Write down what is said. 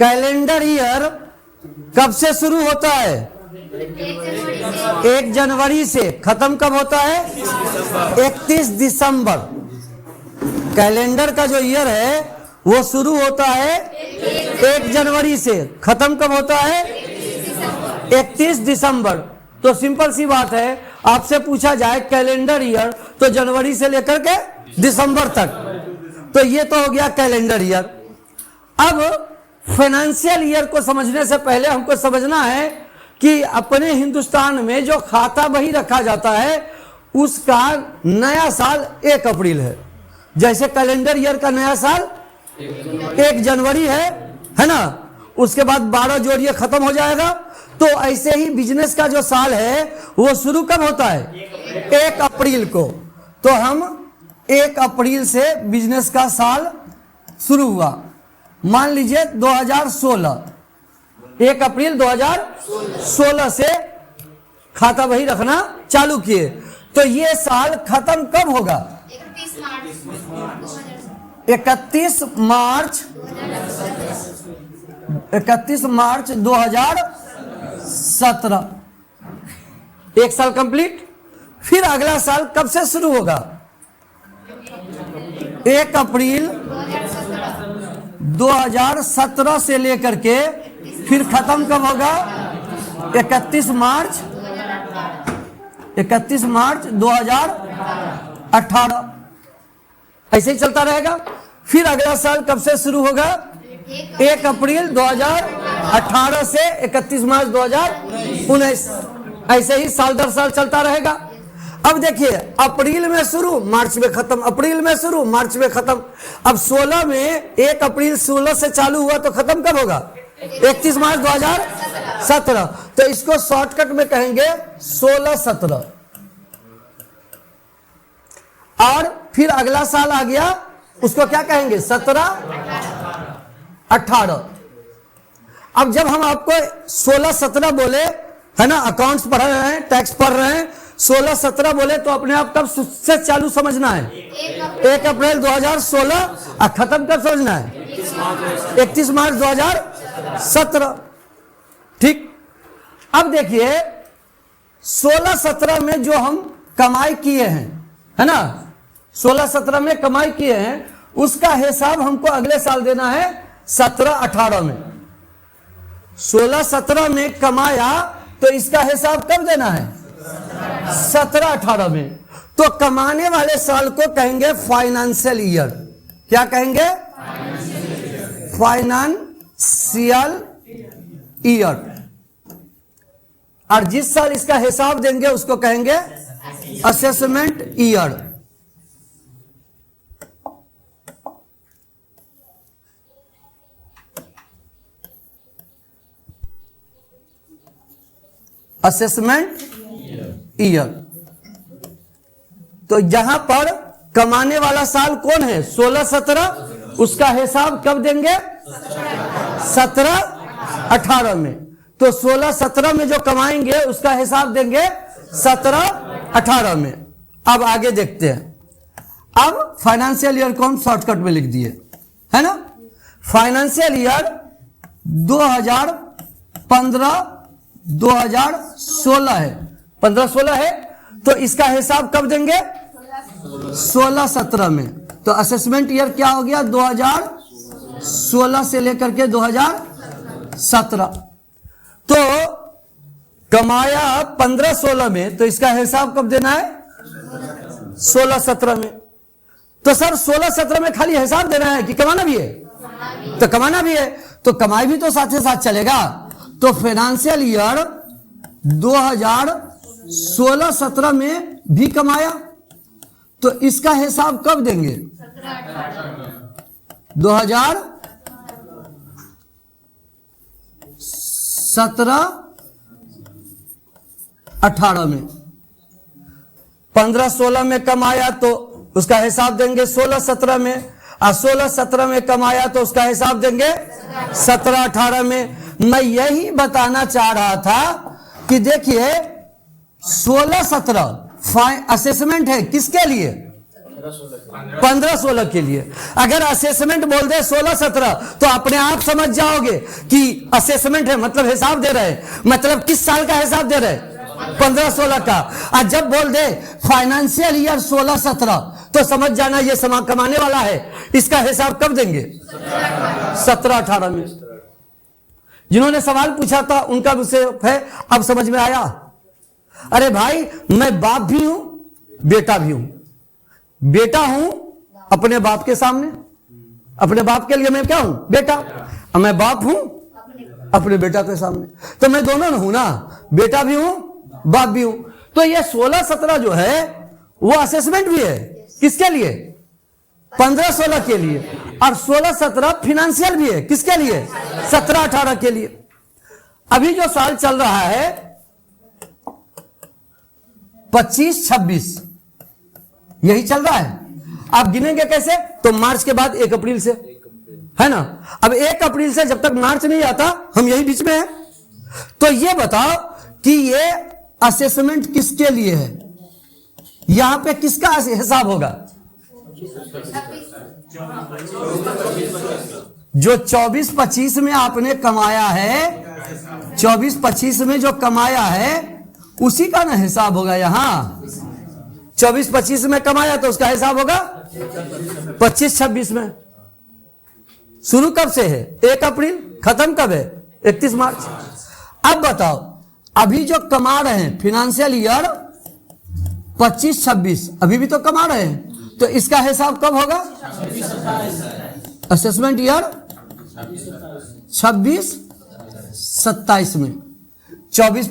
Calendar year कब से शुरू होता है? 1 जनवरी से। खत्म कब होता है? 31 दिसंबर। कैलेंडर का जो ईयर है वो शुरू होता है 1 जनवरी से, खत्म कब होता है? 31 दिसंबर। तो सिंपल सी बात है, आपसे पूछा जाए कैलेंडर ईयर तो जनवरी से लेकर के दिसंबर तक, तो ये तो हो गया कैलेंडर ईयर। अब फाइनेंशियल ईयर को समझने से पहले हमको समझना है कि अपने हिंदुस्तान में जो खाता बही रखा जाता है उसका नया साल 1 अप्रैल है। जैसे कैलेंडर ईयर का नया साल 1 जनवरी है ना, उसके बाद 12 जोड़िए खत्म हो जाएगा। तो ऐसे ही बिजनेस का जो साल है वो शुरू कब होता है? 1 अप्रैल को। तो हम 1 अप्रैल से बिजनेस का साल शुरू हुआ। मान लीजिए 2016, 1 अप्रैल 2016 से खाता बही रखना चालू किए, तो ये साल खत्म कब होगा? 31 मार्च 2017। 1 साल कंप्लीट। फिर अगला साल कब से शुरू होगा? 1 अप्रैल 2017 से लेकर के फिर खत्म कब होगा? 31 मार्च 2018। ऐसे ही चलता रहेगा। फिर अगला साल कब से शुरू होगा? 1 अप्रैल 2018 से 31 मार्च 2019। ऐसे ही साल दर साल चलता रहेगा। अब देखिए, अप्रैल में शुरू, मार्च में खत्म, अप्रैल में शुरू, मार्च में खत्म। अब 16 में 1 अप्रैल 16 से चालू हुआ तो खत्म कब होगा? 31 मार्च 2017। तो इसको शॉर्टकट में कहेंगे 16-17। और फिर अगला साल आ गया, उसको क्या कहेंगे? 17-18। अब जब हम आपको 16-17 बोले, है ना, अकाउंट्स पढ़ रहे हैं, टैक्स पढ़ रहे हैं, 16-17 बोले तो अपने आप कब से चालू समझना है? 1 अप्रैल 2016। और खत्म कब समझना है? 31 मार्च 2017। ठीक। अब देखिए 16-17 में जो हम कमाई किए हैं, है ना, 16-17 में कमाई किए हैं, उसका हिसाब हमको अगले साल देना है 17-18 में। 16-17 में कमाया तो इसका हिसाब कब देना है? 17-18 में। तो कमाने वाले साल को कहेंगे फाइनेंशियल ईयर। क्या कहेंगे? Financial year. और जिस साल इसका हिसाब देंगे उसको कहेंगे असेसमेंट ईयर। Assessment year. तो जहां पर कमाने वाला साल कौन है? 16-17। उसका हिसाब कब देंगे? 17-18 में। तो 16-17 में जो कमाएंगे उसका हिसाब देंगे 17-18 में। अब आगे देखते हैं। अब फाइनेंशियल ईयर को हम शॉर्टकट में लिख दिए, है ना। फाइनेंशियल ईयर 2015-2016 है। 15-16 है तो इसका हिसाब कब देंगे? 16-17 में। तो असेसमेंट ईयर क्या हो गया? 2016 से लेकर के 2017। तो कमाया 15-16 में, तो इसका हिसाब कब देना है? 16-17 में। तो सर 16-17 में खाली हिसाब देना है कि कमाना भी है? तो कमाना भी है, तो कमाई भी तो साथ ही साथ चलेगा। तो फाइनेंशियल ईयर 2016-17 में भी कमाया, तो इसका हिसाब कब देंगे? 2017-18 में। 15-16 में कमाया तो उसका हिसाब देंगे 16-17 में, और 16-17 में कमाया तो उसका हिसाब देंगे 17-18 में। मैं यही बताना चाह रहा था कि देखिए 16-17 असेसमेंट है किसके लिए? 15-16 के लिए। अगर असेसमेंट बोल दे 16-17 तो अपने आप समझ जाओगे कि असेसमेंट है, मतलब हिसाब दे रहे हैं, मतलब किस साल का हिसाब दे रहे हैं, 15-16 का। और जब बोल दे फाइनेंशियल ईयर 16-17 तो समझ जाना ये कमाने वाला है, इसका हिसाब कब देंगे, 17-18 में। जिन्होंने सवाल पूछा था उनका विषय है, अब समझ में आया। अरे भाई मैं बाप भी हूं बेटा भी हूं, बेटा हूं अपने बाप के सामने, अपने बाप के लिए मैं क्या हूं, बेटा, और मैं बाप हूं अपने बेटा के सामने, तो मैं दोनों हूं ना, बेटा भी हूं बाप भी हूं। तो ये 16-17 जो है वो असेसमेंट भी है, किसके लिए, 15-16 के लिए, और 16-17 फिनेंशियल भी है, किसके लिए, 17-18 के लिए। अभी जो साल चल रहा है 25-26 यही चल रहा है। आप गिनेंगे कैसे, तो मार्च के बाद 1 अप्रैल से, है ना। अब 1 अप्रैल से जब तक मार्च नहीं आता हम यही बीच में हैं। तो ये बताओ कि ये असेसमेंट किसके लिए है, यहां पे किसका हिसाब होगा, जो 24-25 में आपने कमाया है, 24-25 में जो कमाया है उसी का ना हिसाब होगा। यहां 24-25 में कमाया तो उसका हिसाब होगा 25-26 में। शुरू कब से है, 1 अप्रैल, खत्म कब है, 31 मार्च। अब बताओ अभी जो कमा रहे हैं फिनेंशियल ईयर 25-26 अभी भी तो कमा रहे हैं, तो इसका हिसाब कब होगा, असेसमेंट ईयर 26-27 में। 24